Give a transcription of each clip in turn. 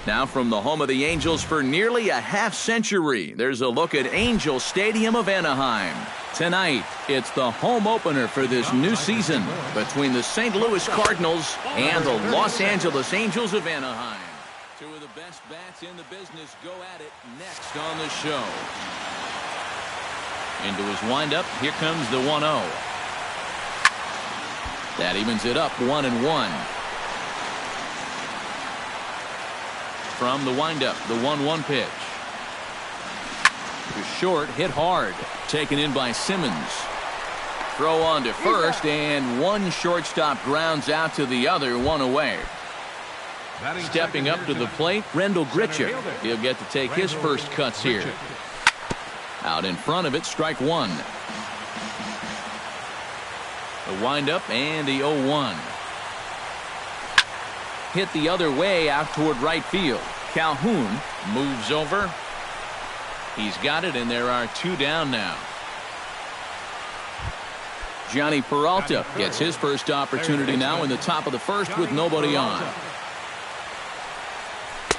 Now from the home of the Angels for nearly a half-century, there's a look at Angel Stadium of Anaheim. Tonight, it's the home opener for this new season between the St. Louis Cardinals and the Los Angeles Angels of Anaheim. Two of the best bats in the business go at it next on the show. Into his windup, here comes the 1-0. That evens it up 1-1. From the windup, the 1-1 pitch. To short, hit hard. Taken in by Simmons. Throw on to first, and one shortstop grounds out to the other, one away. Stepping up to the plate, Rendell Gritcher. He'll get to take his first cuts here. Out in front of it, strike one. The windup and the 0-1. Hit the other way out toward right field. Calhoun moves over. He's got it, and there are two down now. Johnny Peralta gets his first opportunity now in the top of the first with nobody on.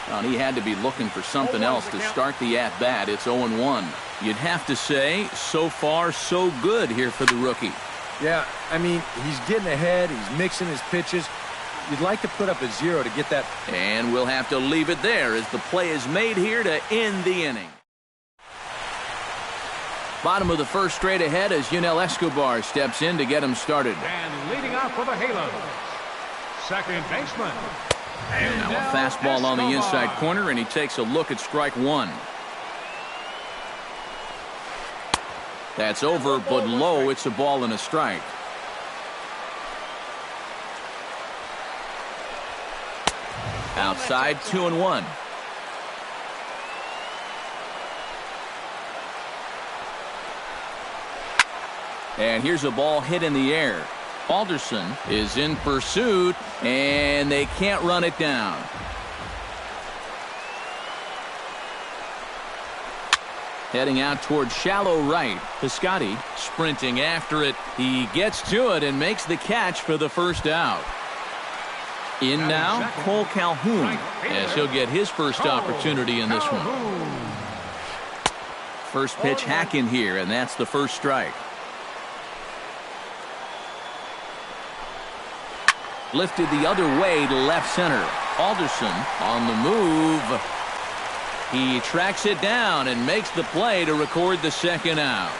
Well, he had to be looking for something else to start the at-bat. It's 0-1. You'd have to say, so far, so good here for the rookie. Yeah, I mean, he's getting ahead. He's mixing his pitches. You'd like to put up a 0 to get that. And we'll have to leave it there as the play is made here to end the inning. Bottom of the first straight ahead as Yunel Escobar steps in to get him started. And leading off for the Halos, second baseman. And now a fastball on the inside corner, and he takes a look at strike one. That's over, but low. It's a ball and a strike. Outside, 2-1. And here's a ball hit in the air. Alderson is in pursuit, and they can't run it down. Heading out toward shallow right. Piscotty sprinting after it. He gets to it and makes the catch for the first out. In now, Cole Calhoun, as he'll get his first opportunity in this one. First pitch hack in here, and that's the first strike. Lifted the other way to left center. Alderson on the move. He tracks it down and makes the play to record the second out.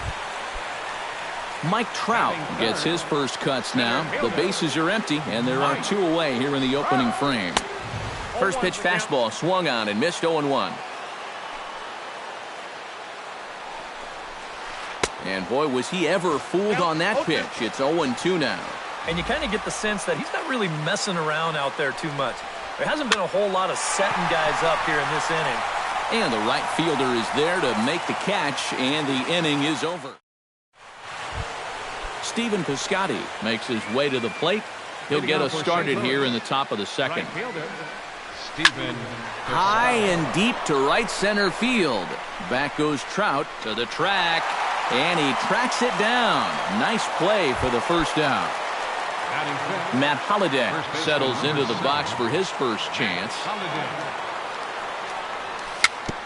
Mike Trout gets his first cuts now. The bases are empty, and there are two away here in the opening frame. First pitch fastball swung on and missed 0-1. And boy, was he ever fooled on that pitch. It's 0-2 now. And you kind of get the sense that he's not really messing around out there too much. There hasn't been a whole lot of setting guys up here in this inning. And the right fielder is there to make the catch, and the inning is over. Stephen Piscotty makes his way to the plate. He'll get us started here in the top of the second. High and deep to right center field. Back goes Trout to the track, and he tracks it down. Nice play for the first out. Matt Holliday settles into the box for his first chance.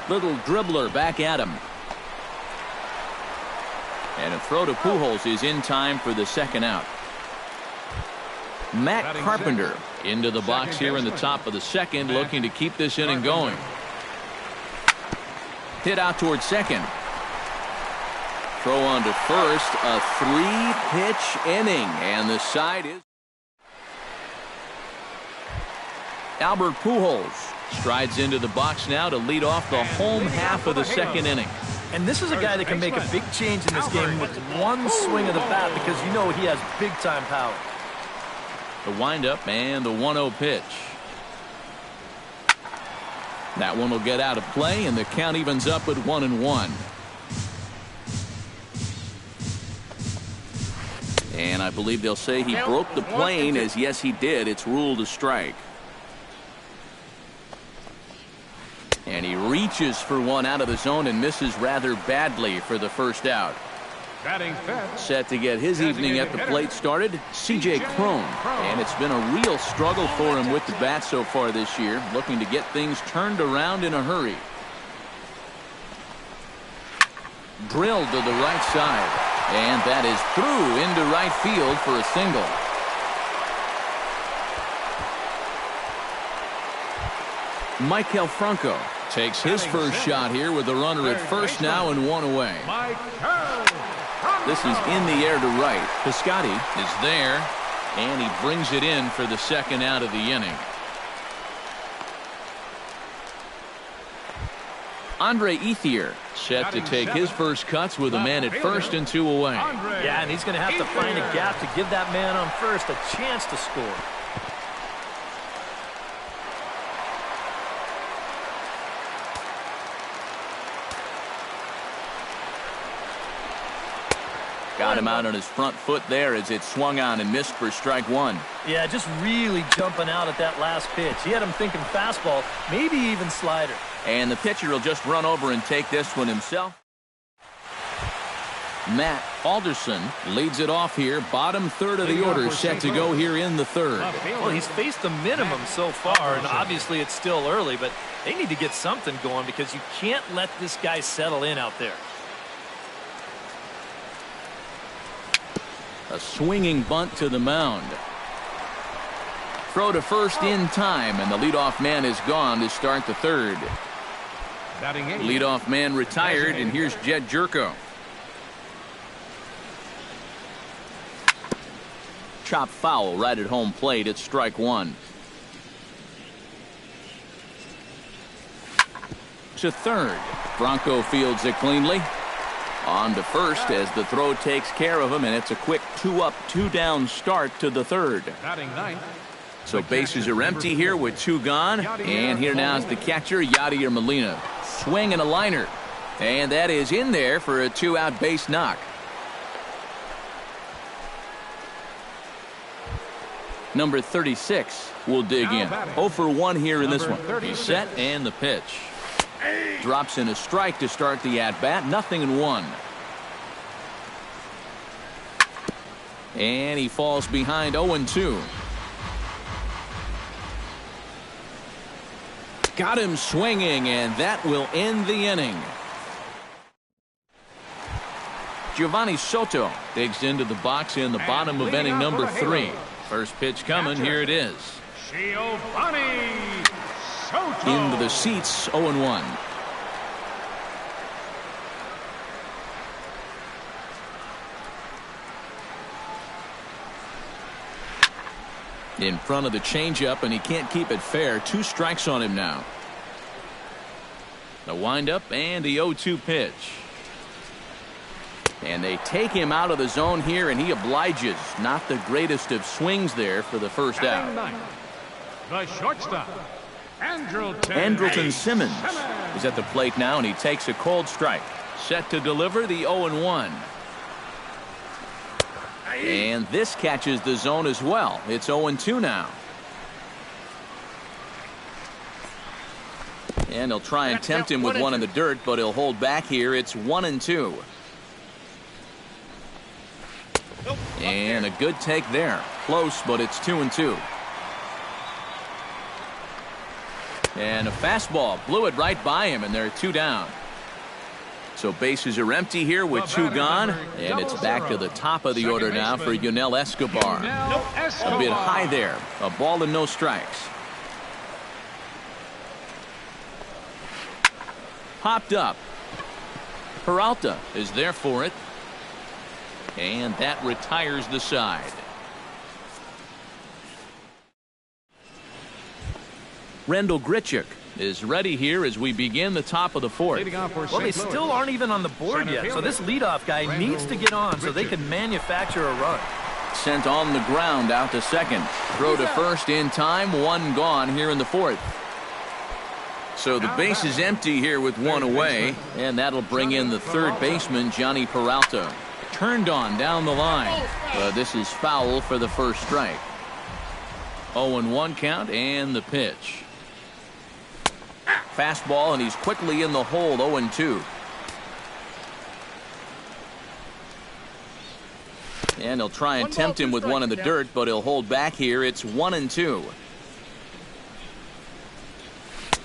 Little dribbler back at him. And a throw to Pujols is in time for the second out. Matt Carpenter into the box here in the top of the second, looking to keep this inning going. Hit out towards second. Throw on to first. A three-pitch inning, and the side is Albert Pujols strides into the box now to lead off the home half of the second inning. And this is a guy that can make a big change in this game with one swing of the bat, because you know he has big-time power. The windup and the 1-0 pitch. That one will get out of play, and the count evens up at 1-1. And I believe they'll say he broke the plane, as yes he did. It's ruled a strike. And he reaches for one out of the zone and misses rather badly for the first out. Batting fifth. Set to get his evening at the plate started, C.J. Cron. And it's been a real struggle for him with the bat so far this year, looking to get things turned around in a hurry. Drilled to the right side. And that is through into right field for a single. Maikel Franco takes his first shot here with a runner at first now and one away. This is in the air to right. Piscotty is there, and he brings it in for the second out of the inning. Andre Ethier set to take his first cuts with a man at first and two away. Yeah, and he's going to have to find a gap to give that man on first a chance to score. Got him out on his front foot there as it swung on and missed for strike one. Yeah, just really jumping out at that last pitch. He had him thinking fastball, maybe even slider. And the pitcher will just run over and take this one himself. Matt Alderson leads it off here. Bottom third of the order set to go here in the third. Well, he's faced the minimum so far, and obviously it's still early, but they need to get something going because you can't let this guy settle in out there. A swinging bunt to the mound. Throw to first in time, and the leadoff man is gone to start the third. Leadoff man retired, and here's Jed Jerko. Chop foul right at home plate. It's strike one. To third. Bronco fields it cleanly. On to first as the throw takes care of him, and it's a quick 2-up, 2-down start to the third. So bases are empty here with two gone, and here now is the catcher, Yadier Molina. Swing and a liner, and that is in there for a 2-out base knock. Number 36 will dig in. 0 for 1 here in this one. He's set, and the pitch. Drops in a strike to start the at-bat. 0-1. And he falls behind 0-2. Got him swinging, and that will end the inning. Giovanni Soto digs into the box in the bottom of inning number 3. First pitch coming. Here it is. Giovanni Soto. Into the seats, 0-1. In front of the changeup, and he can't keep it fair. 2 strikes on him now. The windup and the 0-2 pitch. And they take him out of the zone here, and he obliges. Not the greatest of swings there for the first out. The shortstop, Andrelton Simmons is at the plate now, and he takes a cold strike. Set to deliver the 0-1. And this catches the zone as well. It's 0-2 now. And he'll try and tempt him with one in the dirt, but he'll hold back here. It's 1-2. And a good take there. Close, but it's 2-2. And a fastball blew it right by him, and there are 2 down. So bases are empty here with 2 gone, and it's back to the top of the order now for Yunel Escobar. A bit high there. A ball and no strikes. Popped up. Peralta is there for it. And that retires the side. Rendell Grichuk is ready here as we begin the top of the 4th. Well, they still aren't even on the board yet, so this leadoff guy needs to get on so they can manufacture a run. Sent on the ground out to second. Throw to first in time. 1 gone here in the 4th. So the base is empty here with 1 away, and that'll bring in the third baseman, Johnny Peralta. Turned on down the line. This is foul for the first strike. 0-1 count, and the pitch. Fastball, and he's quickly in the hole. 0-2. And he'll try and tempt him with one in the dirt, but he'll hold back here. It's 1-2.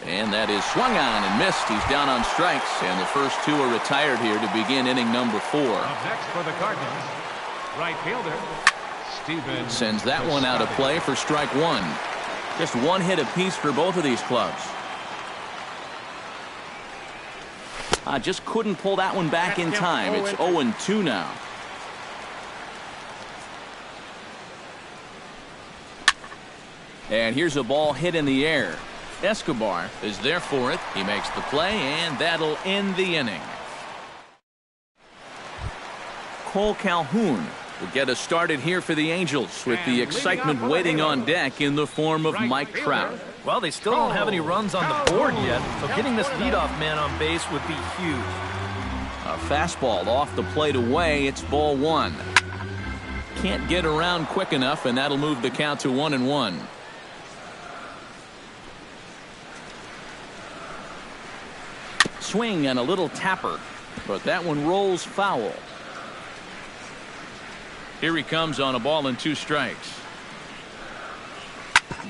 And that is swung on and missed. He's down on strikes, and the first two are retired here to begin inning number 4. Up next for the Cardinals, right fielder Steven sends that one out of play for strike 1. Just one hit apiece for both of these clubs. Just couldn't pull that one back in time. It's 0-2 now. And here's a ball hit in the air. Escobar is there for it. He makes the play, and that'll end the inning. Cole Calhoun will get us started here for the Angels with the excitement waiting on deck in the form of Mike Trout. Well, they still don't have any runs on the board yet, so getting this leadoff man on base would be huge. A fastball off the plate away. It's ball 1. Can't get around quick enough, and that'll move the count to 1-1. Swing and a little tapper, but that one rolls foul. Here he comes on a ball and 2 strikes.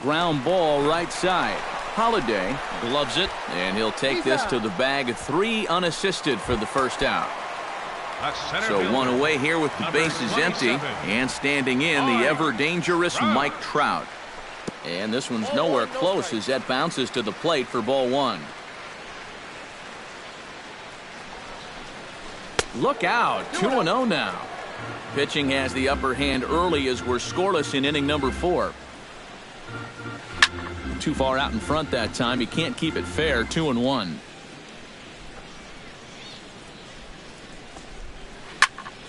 Ground ball right side. Holiday gloves it, and he'll take this to the bag. 3 unassisted for the first out. So one away here with the bases empty, and standing in the ever-dangerous Mike Trout. And this one's nowhere close as that bounces to the plate for ball 1. Look out, 2-0 now. Pitching has the upper hand early as we're scoreless in inning number 4. Too far out in front that time. He can't keep it fair. 2-1.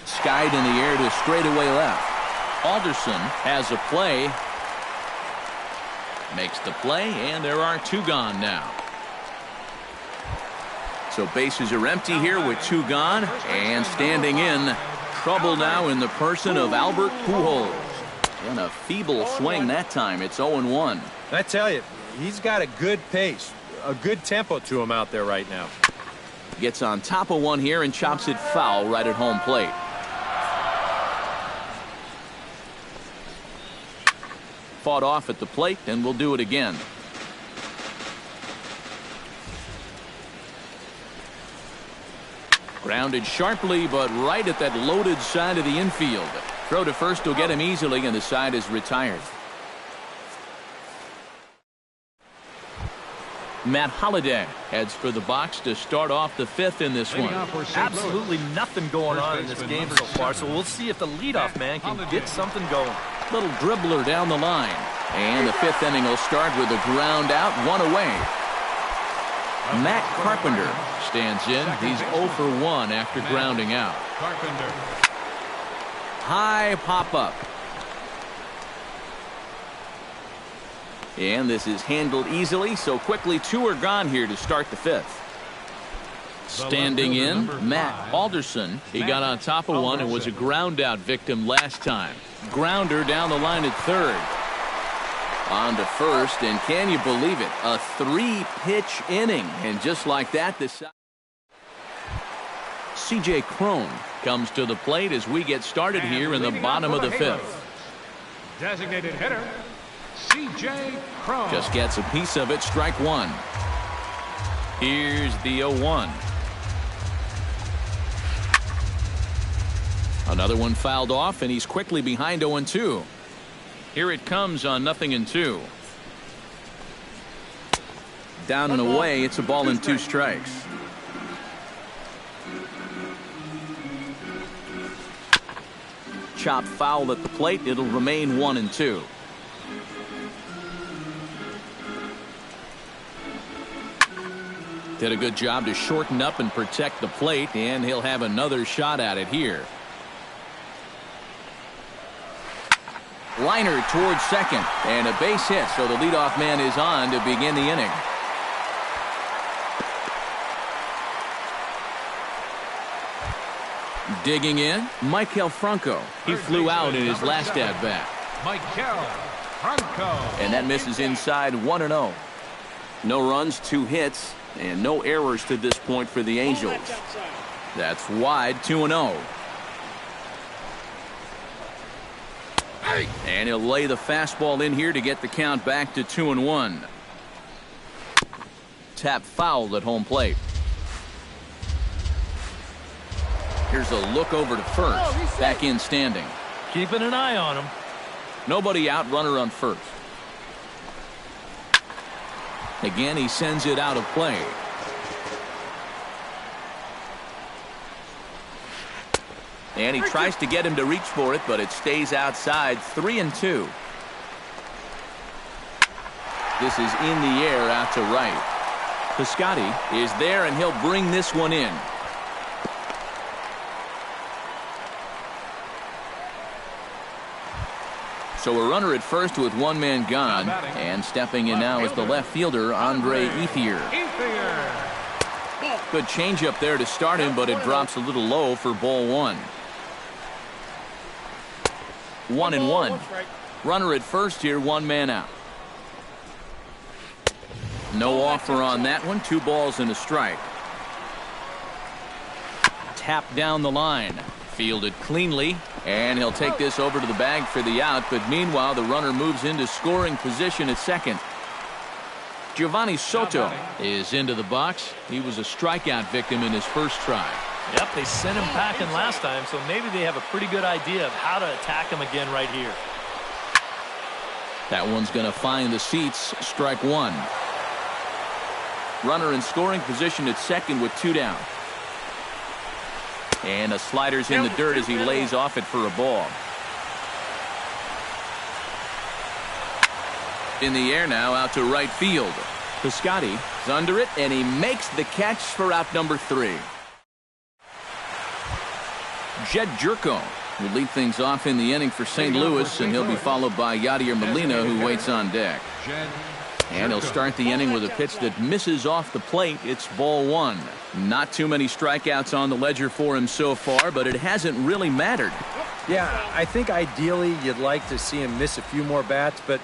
Skied in the air to straightaway left. Alderson has a play. Makes the play, and there are 2 gone now. So bases are empty here with 2 gone, and standing in, trouble now in the person of Albert Pujols. And a feeble swing that time. It's 0-1. I tell you, he's got a good pace, a good tempo to him out there right now. Gets on top of one here and chops it foul right at home plate. Fought off at the plate, and we'll do it again. Grounded sharply, but right at that loaded side of the infield. Throw to first will get him easily, and the side is retired. Matt Holliday heads for the box to start off the 5th in this one. Absolutely nothing going on in this game so far, so we'll see if the leadoff man can get something going. Little dribbler down the line. And the 5th inning will start with a ground out, 1 away. Matt Carpenter stands in. He's 0 for 1 after grounding out. Carpenter. High pop-up. And this is handled easily, so quickly 2 are gone here to start the 5th. Standing in, Matt Alderson. He got on top of one and was a ground-out victim last time. Grounder down the line at 3rd. On to 1st, and can you believe it? A 3-pitch inning, and just like that, the C.J. Cron comes to the plate as we get started here in the bottom of the 5th. Designated hitter, C.J. Cron. Just gets a piece of it, strike 1. Here's the 0-1. Another one fouled off, and he's quickly behind 0-2. Here it comes on 0-2. Down and away, it's a ball and 2 strikes. Chop foul at the plate. It'll remain 1-2. Did a good job to shorten up and protect the plate, and he'll have another shot at it here. Liner towards second, and a base hit, so the leadoff man is on to begin the inning. Digging in, Maikel Franco. He flew out in his last at-bat. Maikel Franco. And that misses inside 1-0. No runs, 2 hits, and no errors to this point for the Angels. That's wide, 2-0. And he'll lay the fastball in here to get the count back to 2-1. Tap fouled at home plate. Here's a look over to first. Back in standing. Keeping an eye on him. Nobody out, runner on first. Again, he sends it out of play. And he tries to get him to reach for it, but it stays outside. 3-2. This is in the air out to right. Piscotty is there, and he'll bring this one in. So a runner at first with one man gone, and stepping in now is the left fielder, Andre Ethier. Good changeup there to start him, but it drops a little low for ball one. 1-1. Runner at first here, one man out. No offer on that one. 2 balls and a strike. Tap down the line. Fielded cleanly, and he'll take this over to the bag for the out, but meanwhile the runner moves into scoring position at second. Giovanni Soto is into the box. He was a strikeout victim in his first try. Yep, they sent him packing last time, so maybe they have a pretty good idea of how to attack him again right here. That one's going to find the seats. Strike one. Runner in scoring position at second with 2 down. And a slider's in the dirt as he lays off it for a ball. In the air now out to right field. Piscotty is under it, and he makes the catch for out number 3. Jed Jerko will lead things off in the inning for St. Louis, and he'll be followed by Yadier Molina, who waits on deck. And he'll start the inning with a pitch that misses off the plate. It's ball one. Not too many strikeouts on the ledger for him so far, but it hasn't really mattered. Yeah, I think ideally you'd like to see him miss a few more bats, but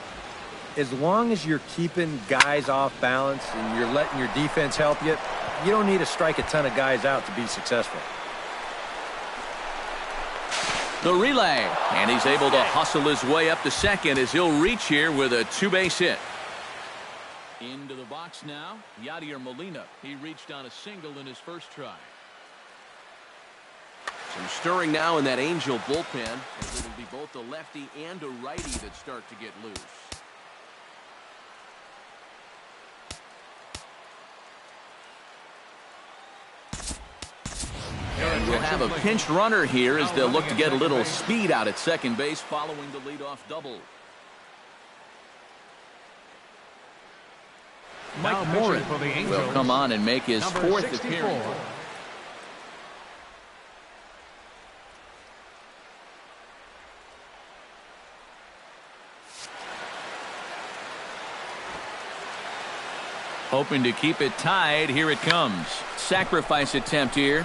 as long as you're keeping guys off balance and you're letting your defense help you, you don't need to strike a ton of guys out to be successful. The relay, and he's able to hustle his way up to second as he'll reach here with a 2-base hit. Into the box now, Yadier Molina. He reached on a single in his first try. Some stirring now in that Angel bullpen, as it'll be both a lefty and a righty that start to get loose. And we'll have a pinch runner here as they'll look to get a little speed out at second base following the leadoff double. Mike Morin will come on and make his 4th appearance. Hoping to keep it tied. Here it comes. Sacrifice attempt here.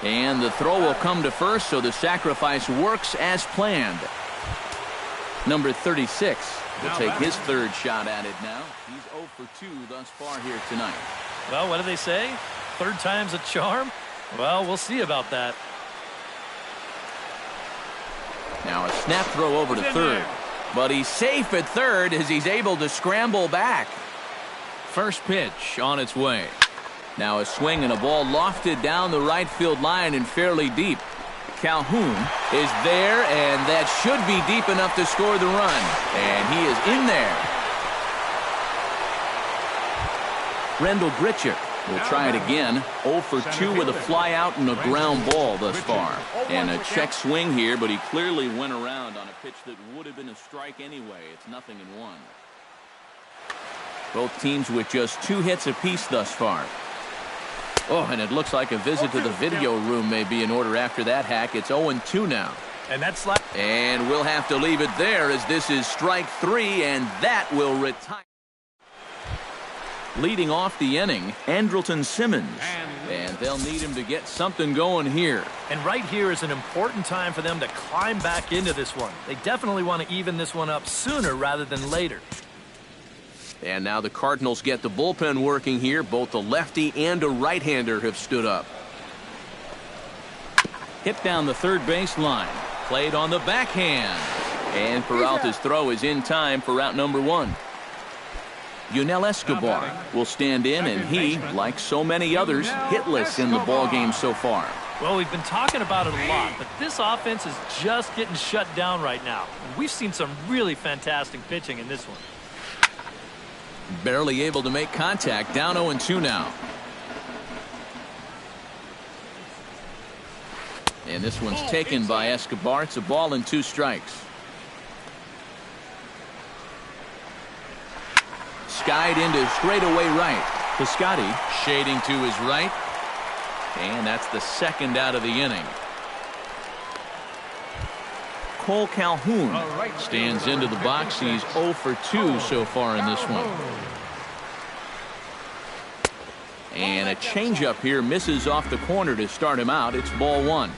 And the throw will come to first, so the sacrifice works as planned. Number 36 will take his 3rd shot at it now. He's 0 for 2 thus far here tonight. Well, what do they say? 3rd time's a charm? Well, we'll see about that. Now a snap throw over to 3rd. But he's safe at 3rd as he's able to scramble back. First pitch on its way. Now a swing and a ball lofted down the right field line and fairly deep. Calhoun is there, and that should be deep enough to score the run. And he is in there. Rendell Grichuk will try it again. 0 for 2 with a fly out and a ground ball thus far. And a check swing here, but he clearly went around on a pitch that would have been a strike anyway. It's 0-1. Both teams with just 2 hits apiece thus far. Oh, and it looks like a visit to the video room may be in order after that hack. It's 0-2 now. And that's like. And we'll have to leave it there as this is strike 3, and that will retire. Leading off the inning, Andrelton Simmons. And they'll need him to get something going here. And right here is an important time for them to climb back into this one. They definitely want to even this one up sooner rather than later. And now the Cardinals get the bullpen working here. Both a lefty and a right-hander have stood up. Hit down the 3rd base line. Played on the backhand. And Peralta's throw is in time for out number one. Yunel Escobar will stand in, and he, like so many others, hitless in the ballgame so far. Well, we've been talking about it a lot, but this offense is just getting shut down right now. And we've seen some really fantastic pitching in this one. Barely able to make contact. Down 0-2 now. And this one's taken by Escobar. It's a ball and 2 strikes. Skied into straightaway right. Piscotty shading to his right. And that's the second out of the inning. Cole Calhoun stands into the box. He's 0 for 2 so far in this one. And a changeup here misses off the corner to start him out. It's ball 1.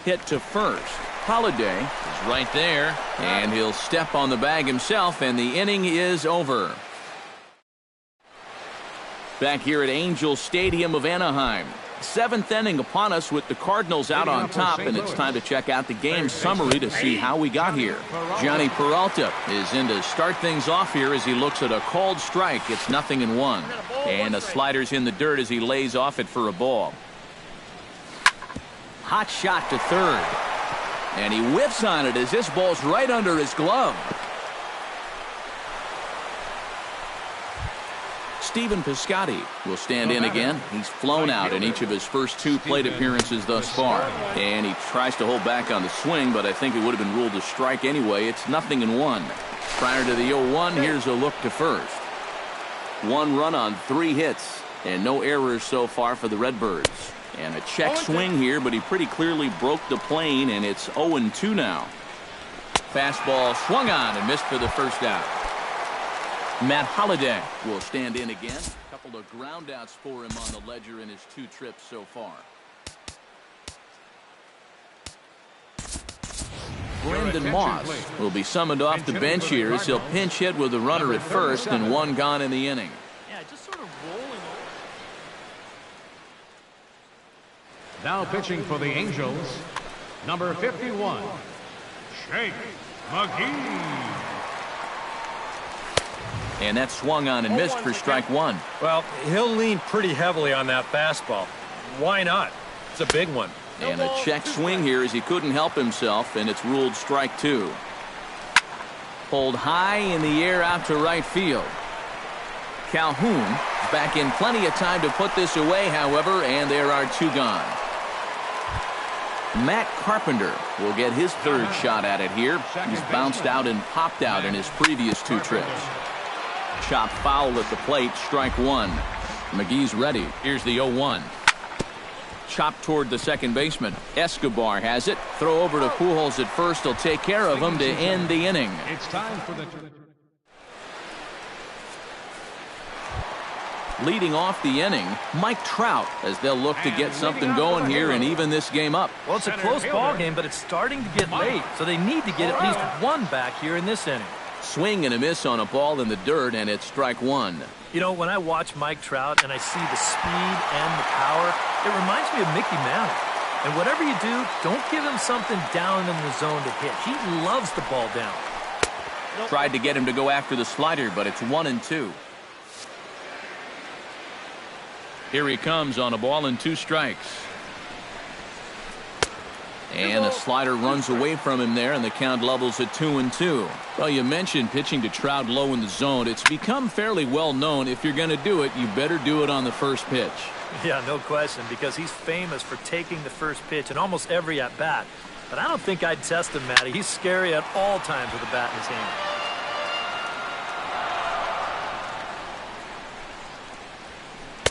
Hit to first. Holiday is right there, and he'll step on the bag himself, and the inning is over. Back here at Angel Stadium of Anaheim. 7th inning upon us with the Cardinals out on top, and it's time to check out the game summary to see how we got here. Johnny Peralta is in to start things off here as he looks at a called strike. It's 0-1. And a slider's in the dirt as he lays off it for a ball. Hot shot to third. And he whiffs on it as this ball's right under his glove. Stephen Piscotty will stand in again. He's flown out in each of his first 2 plate appearances thus far. And he tries to hold back on the swing, but I think it would have been ruled a strike anyway. It's 0-1. Prior to the 0-1, here's a look to first. 1 run on 3 hits, and no errors so far for the Redbirds. And a check swing here, but he pretty clearly broke the plane, and it's 0-2 now. Fastball swung on and missed for the first out. Matt Holliday will stand in again. A couple of groundouts for him on the ledger in his 2 trips so far. Brendan Moss will be summoned off the bench here as he'll pinch hit with a runner at first and 1 gone in the inning. Yeah, just sort of rolling over. Now pitching for the Angels, number 51, Shake McGee. And that swung on and missed for strike 1. Well, he'll lean pretty heavily on that fastball. Why not? It's a big one. And a check swing here as he couldn't help himself, and it's ruled strike 2. Pulled high in the air out to right field. Calhoun back in plenty of time to put this away, however, and there are 2 gone. Matt Carpenter will get his 3rd shot at it here. He's bounced out and popped out in his previous 2 trips. Chop foul at the plate, strike 1. McGee's ready. Here's the 0-1. Chop toward the second baseman. Escobar has it. Throw over to Pujols at first. He'll take care of him to end the inning. It's time for the... Leading off the inning, Mike Trout, as they'll look to get something going here and even this game up. Well, it's a close ball game, but it's starting to get late, so they need to get at least 1 back here in this inning. Swing and a miss on a ball in the dirt, and it's strike 1. You know, when I watch Mike Trout and I see the speed and the power, it reminds me of Mickey Mantle. And whatever you do, don't give him something down in the zone to hit. He loves the ball down. Tried to get him to go after the slider, but it's 1-2. Here he comes on a ball and 2 strikes. And the slider runs away from him there, and the count levels at 2-2. Well, you mentioned pitching to Trout low in the zone. It's become fairly well known if you're going to do it, you better do it on the first pitch. Yeah, no question, because he's famous for taking the first pitch in almost every at-bat. But I don't think I'd test him, Matty. He's scary at all times with a bat in his hand.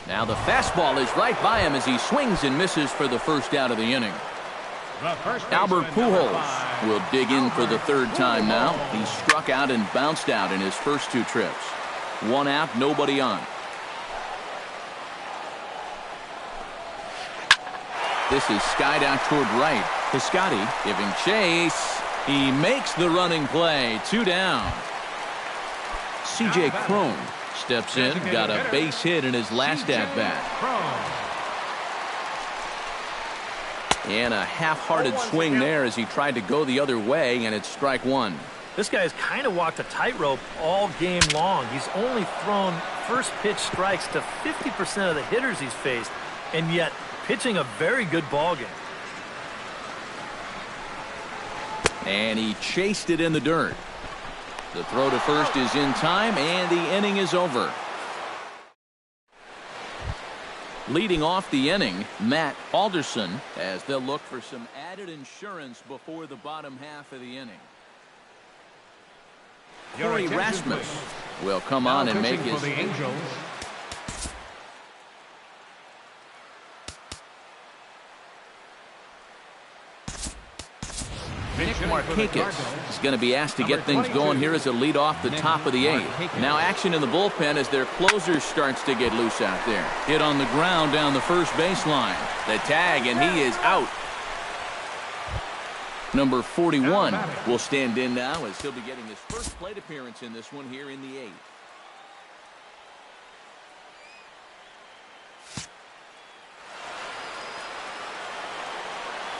Now the fastball is right by him as he swings and misses for the first out of the inning. Albert Pujols will dig in for the 3rd time now. He struck out and bounced out in his first 2 trips. 1 out, nobody on. This is skied out toward right. Piscotty giving chase. He makes the running play. 2 down. C.J. Cron steps in, got a base hit in his last at-bat. And a half-hearted swing there as he tried to go the other way, and it's strike one. This guy's kind of walked a tightrope all game long. He's only thrown first pitch strikes to 50% of the hitters he's faced, and yet pitching a very good ball game. And he chased it in the dirt. The throw to first is in time, and the inning is over. Leading off the inning, Matt Alderson, as they'll look for some added insurance before the bottom half of the inning. Kor-Mars will come on and make his. For the Angels, Markakis is going to be asked to get things going here as a lead off the top of the eighth. Now action in the bullpen as their closer starts to get loose out there. Hit on the ground down the first baseline. The tag, and he is out. Number 41 will stand in now as he'll be getting his first plate appearance in this one here in the eighth.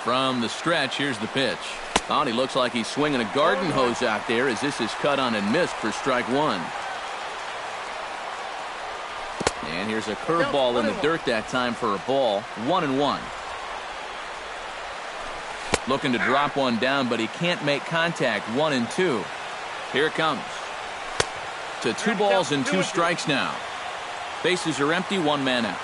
From the stretch, here's the pitch. Oh, and he looks like he's swinging a garden hose out there as this is cut on and missed for strike one. And here's a curveball in the dirt that time for a ball. 1-1. Looking to drop one down, but he can't make contact. 1-2. Here it comes. To 2 balls and 2 strikes now. Bases are empty, 1 man out.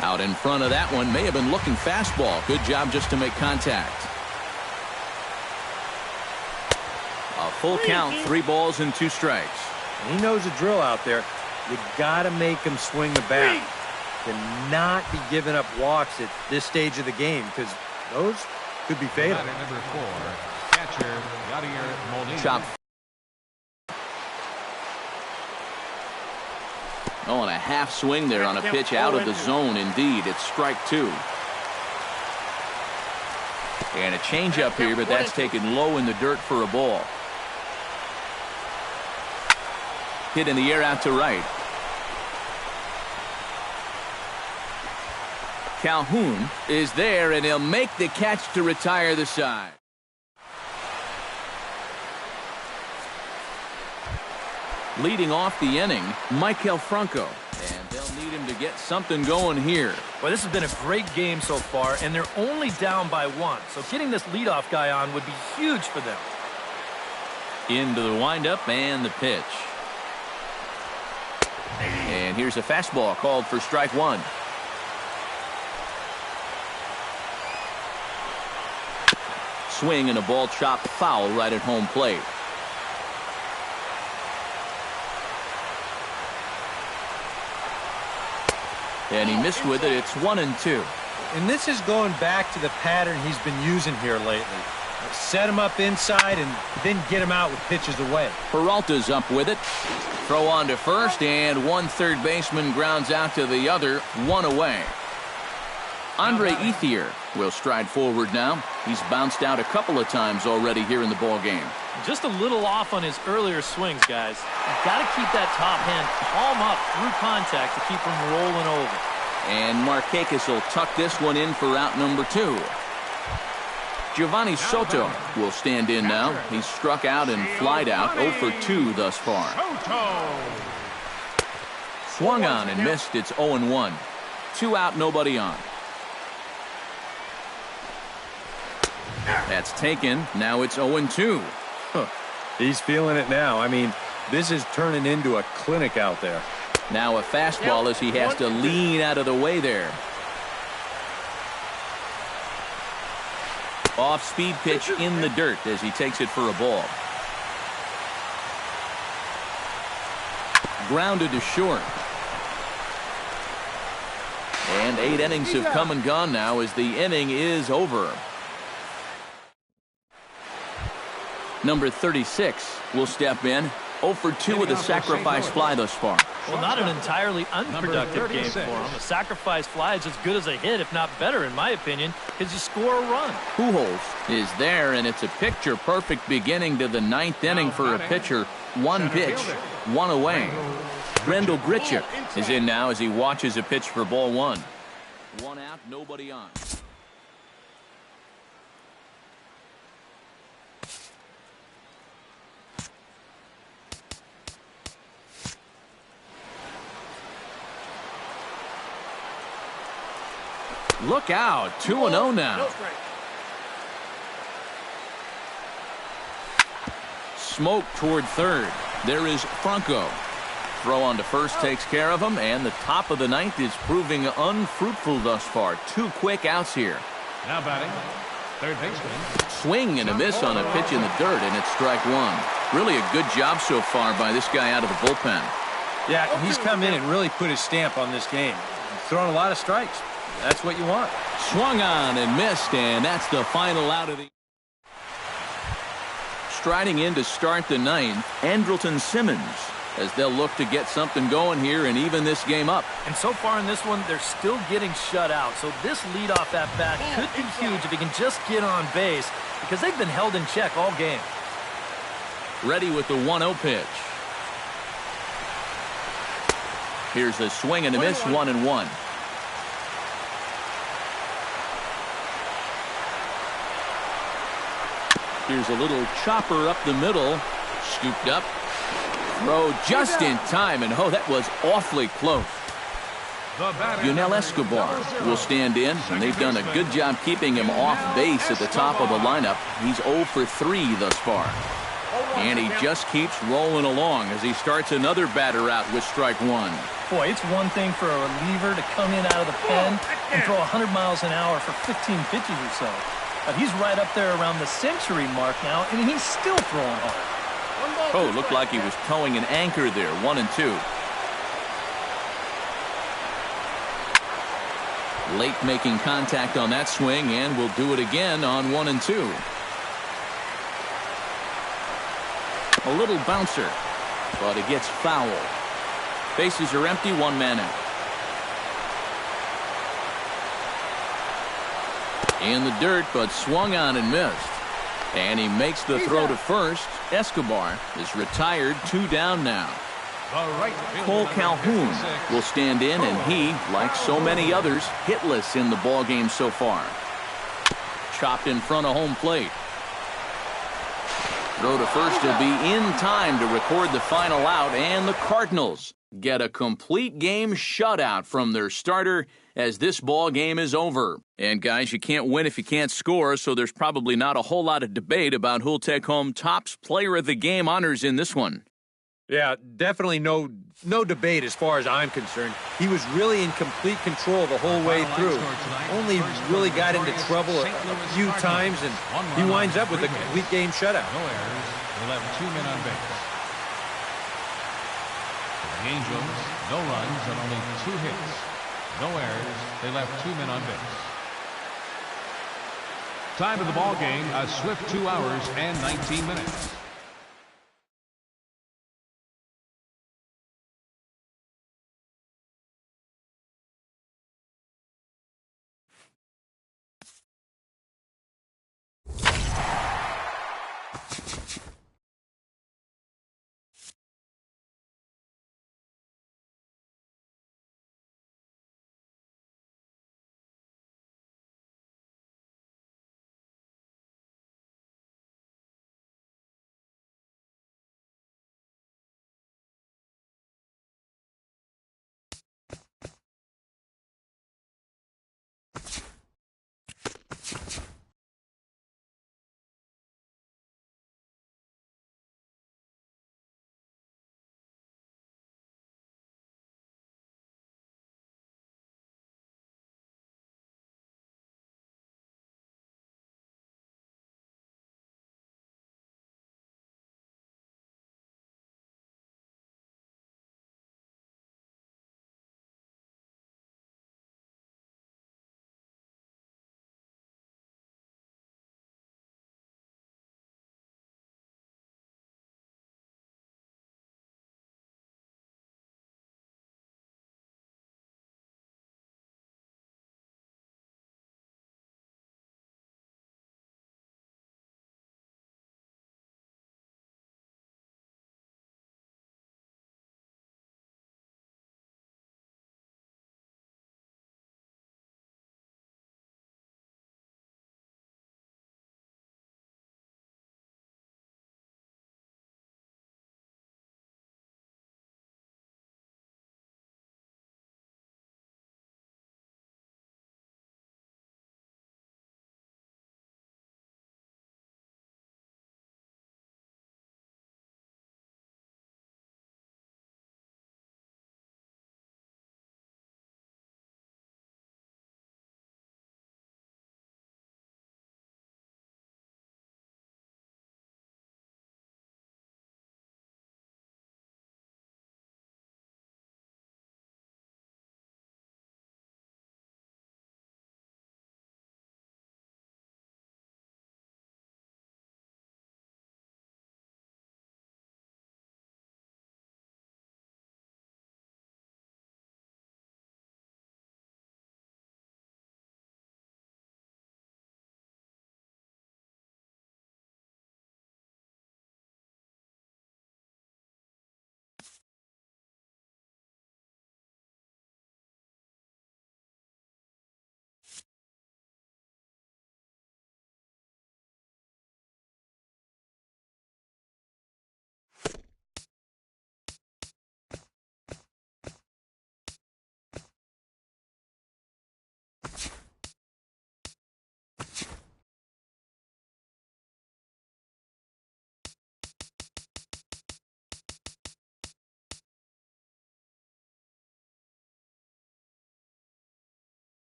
Out in front of that one, may have been looking fastball. Good job just to make contact. A full count, 3 balls and 2 strikes. He knows the drill out there. You got to make him swing the bat. Cannot be giving up walks at this stage of the game because those could be fatal. Number 4, catcher Yadier Molina. Chop. Oh, and a half swing there on a pitch out of the zone. Indeed, it's strike 2. And a changeup here, but that's taken low in the dirt for a ball. Hit in the air out to right. Calhoun is there, and he'll make the catch to retire the side. Leading off the inning, Michael Franco. And they'll need him to get something going here. Well, this has been a great game so far, and they're only down by 1. So getting this leadoff guy on would be huge for them. Into the windup and the pitch. And here's a fastball called for strike 1. Swing and a ball chopped foul right at home plate. And he missed with it. It's 1-2. And this is going back to the pattern he's been using here lately. Set him up inside and then get him out with pitches away. Peralta's up with it. Throw on to first, and one third baseman grounds out to the other. 1 away. Andre Ethier will stride forward now. He's bounced out a couple of times already here in the ball game. Just a little off on his earlier swings, guys. You've got to keep that top hand palm up through contact to keep him rolling over. And Markakis will tuck this one in for out number 2. Giovanni Soto will stand in now. He's struck out and flied out 0 for 2 thus far. Swung on and missed. It's 0-1. 2 out, nobody on. That's taken. Now it's 0-2. He's feeling it now. I mean, this is turning into a clinic out there. Now a fastball as he has to lean out of the way there. Off-speed pitch in the dirt as he takes it for a ball. Grounded to short. And 8 innings have come and gone now as the inning is over. Number 36 will step in. 0 for 2 with a sacrifice fly thus far. Well, not an entirely unproductive game for him. A sacrifice fly is as good as a hit, if not better, in my opinion, because you score a run. Pujols is there, and it's a picture-perfect beginning to the 9th inning for a pitcher. 1 pitch, 1 away. Grendel Grichuk is in now as he watches a pitch for ball 1. 1 out, nobody on. Look out, 2-0 now. Smoke toward third. There is Franco. Throw on to first takes care of him, and the top of the ninth is proving unfruitful thus far. 2 quick outs here. Now batting, third baseman. Swing and a miss on a pitch in the dirt, and it's strike 1. Really a good job so far by this guy out of the bullpen. Yeah, and he's come in and really put his stamp on this game. He's thrown a lot of strikes. That's what you want. Swung on and missed, and that's the final out of the... Striding in to start the ninth, Andrelton Simmons, as they'll look to get something going here and even this game up. And so far in this one, they're still getting shut out. So this leadoff at bat could be huge if he can just get on base, because they've been held in check all game. Ready with the 1-0 pitch. Here's a swing and a miss, 1-1. Here's a little chopper up the middle. Scooped up. Throw just in time, and oh, that was awfully close. Yunel Escobar will stand in, and they've done a good job keeping him off base at the top of the lineup. He's 0 for 3 thus far. And he just keeps rolling along as he starts another batter out with strike 1. Boy, it's one thing for a reliever to come in out of the pen and throw 100 miles an hour for 15 pitches or so. But he's right up there around the century mark now, and he's still throwing hard. Oh, looked like he was towing an anchor there, 1-2. Late making contact on that swing, and will do it again on 1-2. A little bouncer, but it gets foul. Bases are empty, 1 man out. In the dirt, but swung on and missed. And he makes the throw to first. Escobar is retired, 2 down now. Cole Calhoun will stand in, and he, like so many others, hitless in the ballgame so far. Chopped in front of home plate. Throw to first will be in time to record the final out, and the Cardinals get a complete game shutout from their starter as this ball game is over. And guys, you can't win if you can't score, so there's probably not a whole lot of debate about who'll take home Topps Player of the Game honors in this one. Yeah, definitely no debate as far as I'm concerned. He was really in complete control the whole way through. Only really got into trouble a few times, and he winds up with a complete game shutout. No errors. They'll have 2 men on base. The Angels, no runs and only 2 hits. No errors. They left 2 men on base. Time of the ball game, a swift 2 hours and 19 minutes.